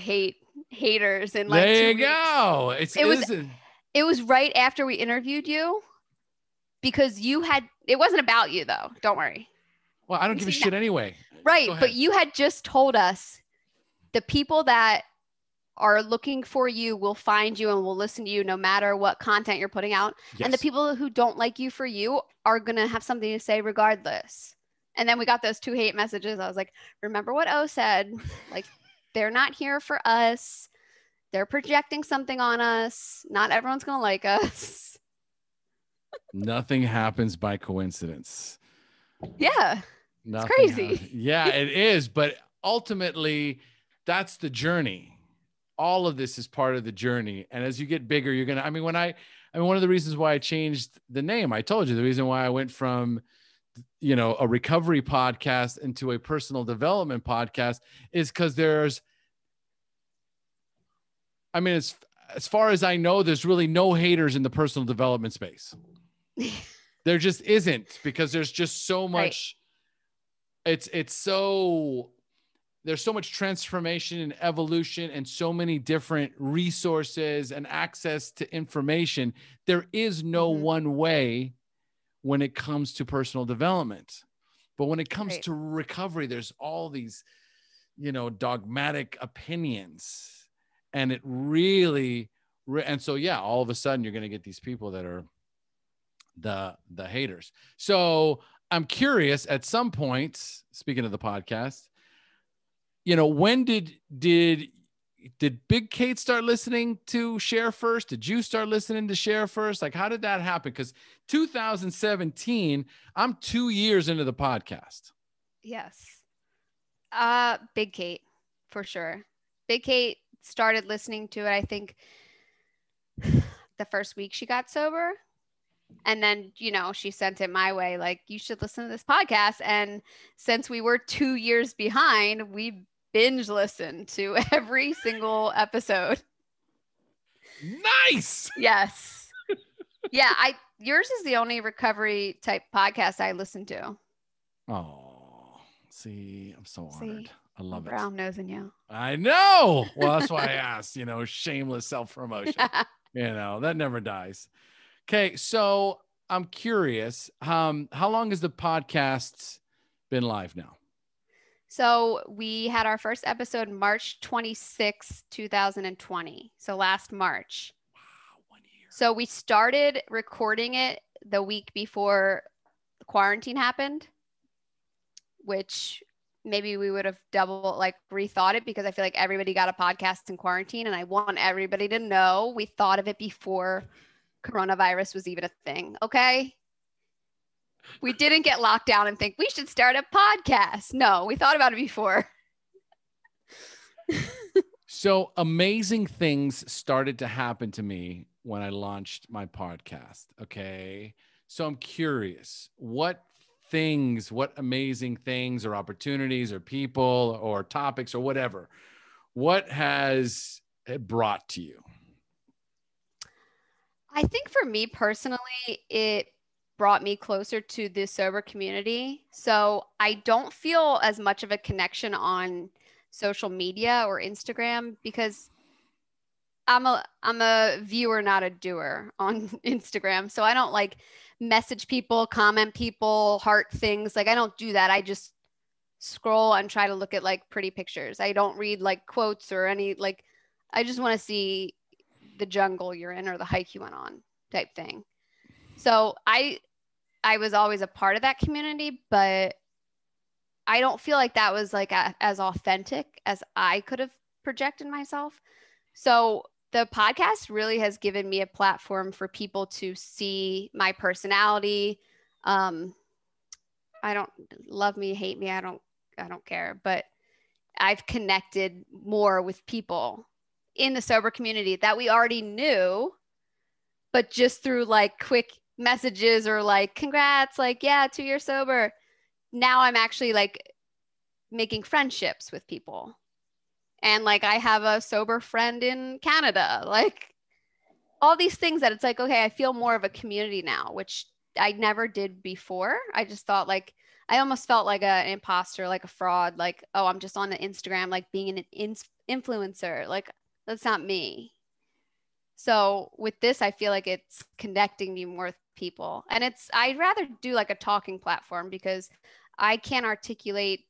haters in like there 2 you weeks. go. It was right after we interviewed you because it wasn't about you though. Don't worry. Well, I don't give a shit anyway. Right. But you had just told us the people that are looking for you will find you and will listen to you no matter what content you're putting out. Yes. And the people who don't like you for you are going to have something to say regardless. And then we got those 2 hate messages. I was like, remember what O said? Like, they're not here for us. They're projecting something on us. Not everyone's going to like us. Nothing happens by coincidence. Yeah. It's crazy. Yeah, it is. But ultimately, that's the journey. All of this is part of the journey. And as you get bigger, you're going to, one of the reasons why I changed the name, I told you the reason why I went from, a recovery podcast into a personal development podcast is because as far as I know, there's really no haters in the personal development space. There just isn't, because there's just so much, right. There's so much transformation and evolution and so many different resources and access to information. There is no one way when it comes to personal development. But when it comes to recovery, there's all these, dogmatic opinions. And it really, and so, yeah, all of a sudden you're going to get these people that are the haters. So I'm curious, at some point, speaking of the podcast, when did Big Kate start listening to Share First? Did you start listening to Share First? Like, how did that happen? Because 2017, I'm 2 years into the podcast. Yes. Big Kate, for sure. Big Kate started listening to it, I think, the first week she got sober. And then, she sent it my way, like, you should listen to this podcast. And since we were 2 years behind, we binge listened to every single episode. Nice. Yes. Yeah. Yours is the only recovery type podcast I listen to. Oh, see, I'm so honored. I love it. Brown nosing you. I know. Well, that's why I asked, shameless self-promotion, that never dies. Okay. So I'm curious, how long has the podcast been live now? So we had our first episode March 26, 2020. So last March. Wow, 1 year. So we started recording it the week before the quarantine happened, which maybe we would have rethought it, because I feel like everybody got a podcast in quarantine, and I want everybody to know we thought of it before coronavirus was even a thing. Okay. We didn't get locked down and think we should start a podcast. No, we thought about it before. So amazing things started to happen to me when I launched my podcast. Okay. So I'm curious, what amazing things or opportunities or people or topics or whatever, what has it brought to you? I think for me personally, it brought me closer to the sober community. So I don't feel as much of a connection on social media or Instagram, because I'm a viewer, not a doer on Instagram. So I don't message people, comment people, heart things. I don't do that. I just scroll and try to look at pretty pictures. I don't read quotes or any, I just want to see the jungle you're in or the hike you went on type thing. So I was always a part of that community, but I don't feel like that was as authentic as I could have projected myself. So the podcast really has given me a platform for people to see my personality. I don't love me, hate me. I don't care, but I've connected more with people in the sober community that we already knew, but just through like quick messages or like, congrats, like, yeah, 2 years sober. Now I'm actually like making friendships with people. And like, I have a sober friend in Canada, like all these things that it's like, okay, I feel more of a community now, which I never did before. I just thought like, I almost felt like an imposter, like a fraud, like, oh, I'm just on the Instagram, like being an influencer. Like, that's not me. So with this, I feel like it's connecting me more with people. And I'd rather do like a talking platform because I can't articulate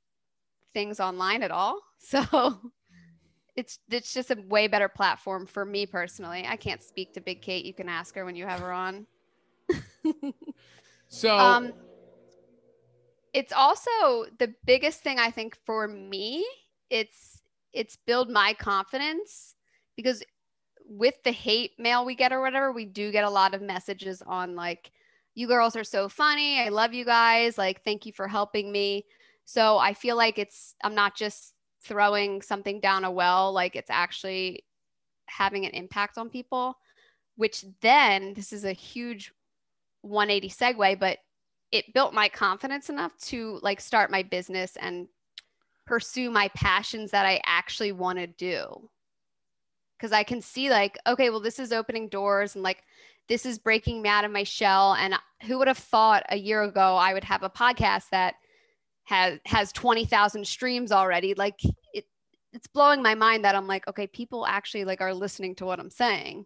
things online at all. So it's just a way better platform for me personally. I can't speak to Big Kate. You can ask her when you have her on. So It's also the biggest thing I think for me. It's build my confidence because with the hate mail we get or whatever, we do get a lot of messages on like, you girls are so funny. I love you guys. Like, thank you for helping me. So I feel like I'm not just throwing something down a well, like it's actually having an impact on people, which then this is a huge 180 segue, but it built my confidence enough to like start my business and pursue my passions that I actually want to do. Because I can see like, okay, well, this is opening doors and like, this is breaking me out of my shell. And who would have thought a year ago I would have a podcast that has 20,000 streams already? Like it's blowing my mind that I'm like, okay, people actually like are listening to what I'm saying.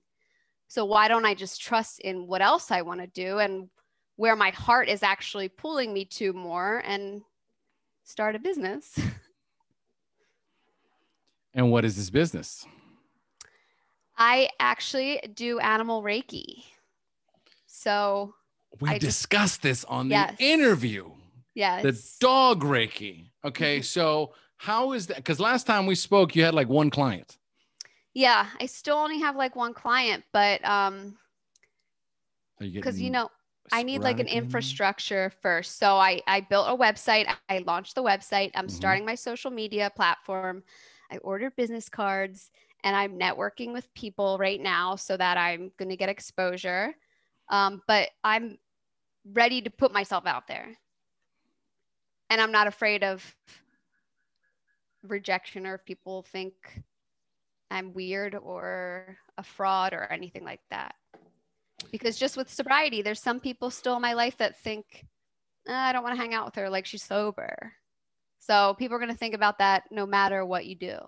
So why don't I just trust in what else I want to do and where my heart is actually pulling me to more and start a business? and what is this business? I actually do animal Reiki. So We discussed this on the yes. interview. Yes. The dog Reiki. Okay. So how is that? Because last time we spoke, you had like one client. Yeah. I still only have like one client, but because I need like an infrastructure first. So I built a website. I launched the website. I'm starting my social media platform. I ordered business cards and I'm networking with people right now so that I'm going to get exposure. But I'm ready to put myself out there. And I'm not afraid of rejection or if people think I'm weird or a fraud or anything like that. Because just with sobriety, there's some people still in my life that think, I don't want to hang out with her, like she's sober. So people are going to think about that no matter what you do.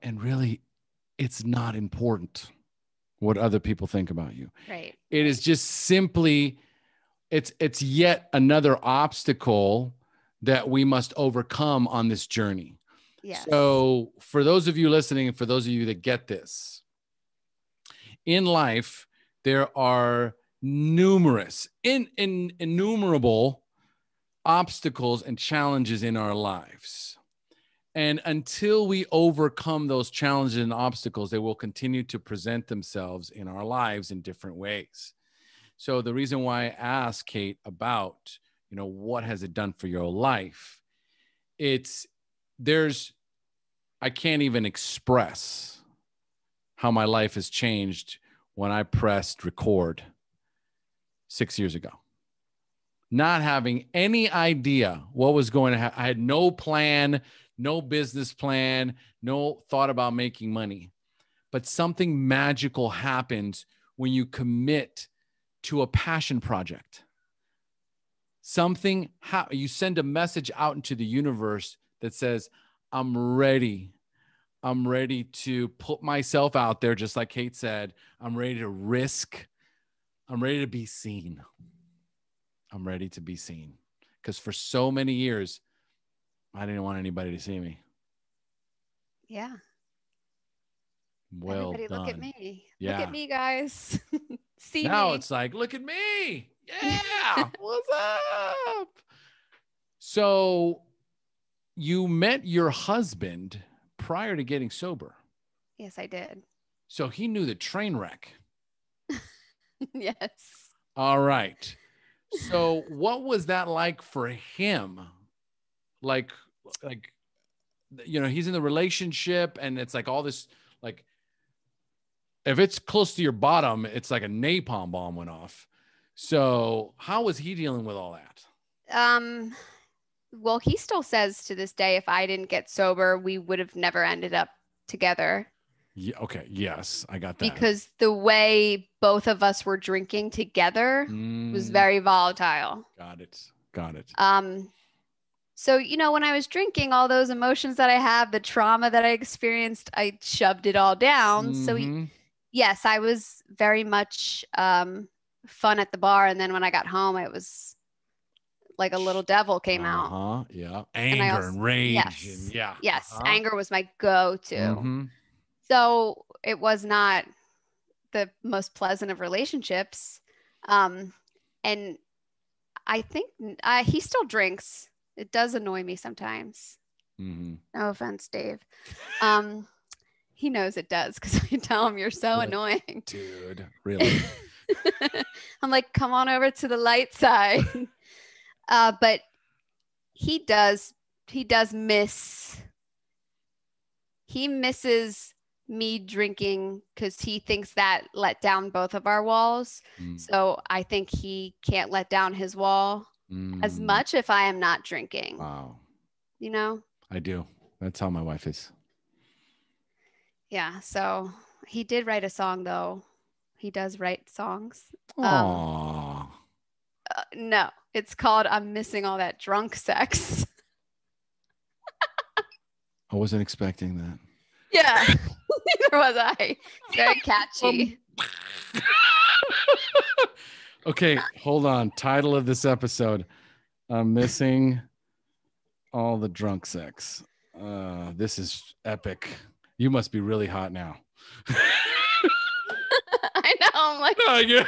And really, it's not important what other people think about you. Right. It is just simply, it's yet another obstacle that we must overcome on this journey. Yes. So for those of you listening, and for those of you that get this, in life, there are numerous, innumerable obstacles and challenges in our lives. And until we overcome those challenges and obstacles, they will continue to present themselves in our lives in different ways. So the reason why I asked Kate about, what has it done for your life? I can't even express how my life has changed when I pressed record 6 years ago. Not having any idea what was going to happen. I had no plan, no business plan, no thought about making money. But something magical happens when you commit to a passion project. You send a message out into the universe that says, I'm ready. I'm ready to put myself out there, just like Kate said. I'm ready to risk. I'm ready to be seen. I'm ready to be seen. Because for so many years, I didn't want anybody to see me. Yeah. Well Everybody, done. Look at me. Yeah. Look at me, guys. See now me. It's like, look at me. Yeah. What's up? So you met your husband prior to getting sober. Yes, I did. So he knew the train wreck. Yes. All right. So what was that like for him? Like, he's in the relationship and it's like all this, like, if it's close to your bottom, it's like a napalm bomb went off. So how was he dealing with all that? Well, he still says to this day, if I didn't get sober, we would have never ended up together. Yeah. Okay. Yes, I got that. Because the way both of us were drinking together was very volatile. Got it. So, you know, when I was drinking, all those emotions that I have, the trauma that I experienced, I shoved it all down. So yes, I was very much fun at the bar. And then when I got home, it was like a little devil came out. Yeah. Anger and rage. Yes. And Yes. Anger was my go-to. So it was not the most pleasant of relationships. And I think he still drinks. It does annoy me sometimes. No offense, Dave. He knows it does because I tell him you're so annoying. Dude, really? I'm like, come on over to the light side. But he misses me drinking because he thinks that let down both of our walls. So I think he can't let down his wall as much if I am not drinking. Wow. You know? I do. That's how my wife is. Yeah. So he did write a song though. He does write songs. Aww. No, it's called I'm Missing All That Drunk Sex. I wasn't expecting that. Yeah, neither was I. It's very catchy. Okay, hold on. Title of this episode: I'm missing all the drunk sex. This is epic. You must be really hot now. I know. I'm like, no, yeah.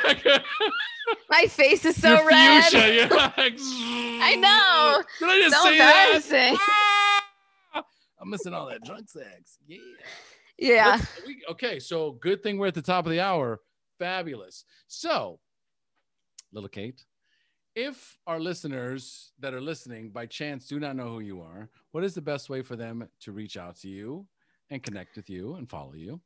My face is so red. Fuchsia, yeah. I know. Did I just so say embarrassing. that? I'm missing all that drunk sex. Yeah. Yeah. Okay, so good thing we're at the top of the hour. Fabulous. So, little Kate, if our listeners that are listening by chance do not know who you are, what is the best way for them to reach out to you and connect with you and follow you?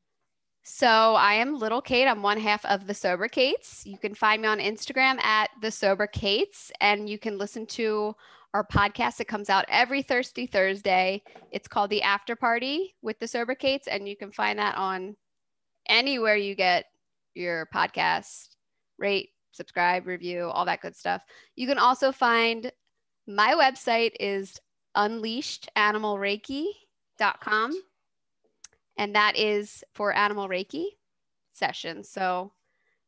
So I am Little Kate. I'm one half of the SoberKates. You can find me on Instagram at the SoberKates, and you can listen to our podcast. It comes out every Thursday. It's called The After Party with the SoberKates, and you can find that on anywhere you get your podcast. Rate, subscribe, review, all that good stuff. You can also find my website is unleashedanimalreiki.com. And that is for animal Reiki sessions. So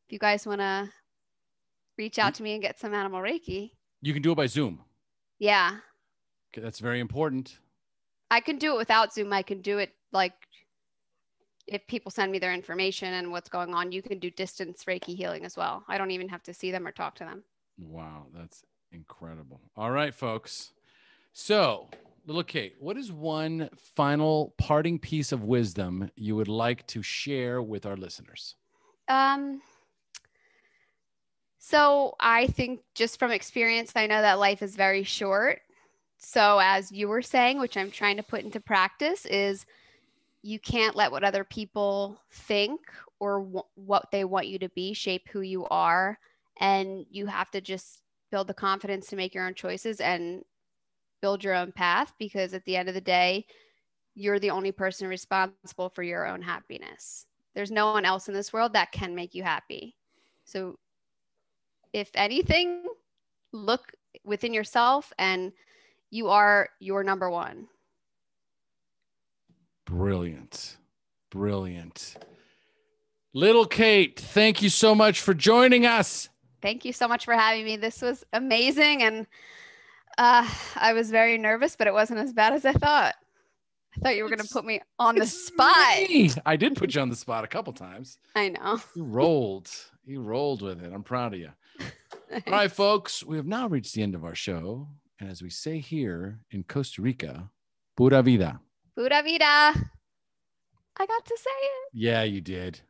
if you guys want to reach out to me and get some animal Reiki. You can do it by Zoom. Yeah. Okay, that's very important. I can do it without Zoom. I can do it like if people send me their information and what's going on, you can do distance Reiki healing as well. I don't even have to see them or talk to them. Wow, that's incredible. All right, folks. So, Little Kate, what is one final parting piece of wisdom you would like to share with our listeners? So I think just from experience, I know that life is very short. So as you were saying, which I'm trying to put into practice, is you can't let what other people think or what they want you to be shape who you are. And you have to just build the confidence to make your own choices and build your own path, because at the end of the day, you're the only person responsible for your own happiness. There's no one else in this world that can make you happy. So if anything, look within yourself and you are your number one. Brilliant. Brilliant. Little Kate, thank you so much for joining us. Thank you so much for having me. This was amazing. And I was very nervous, but it wasn't as bad as I thought. I thought you were going to put me on the spot. I did put you on the spot a couple times. I know. You rolled with it. I'm proud of you. All right, folks, we have now reached the end of our show. And as we say here in Costa Rica, pura vida. Pura vida. I got to say it. Yeah, you did.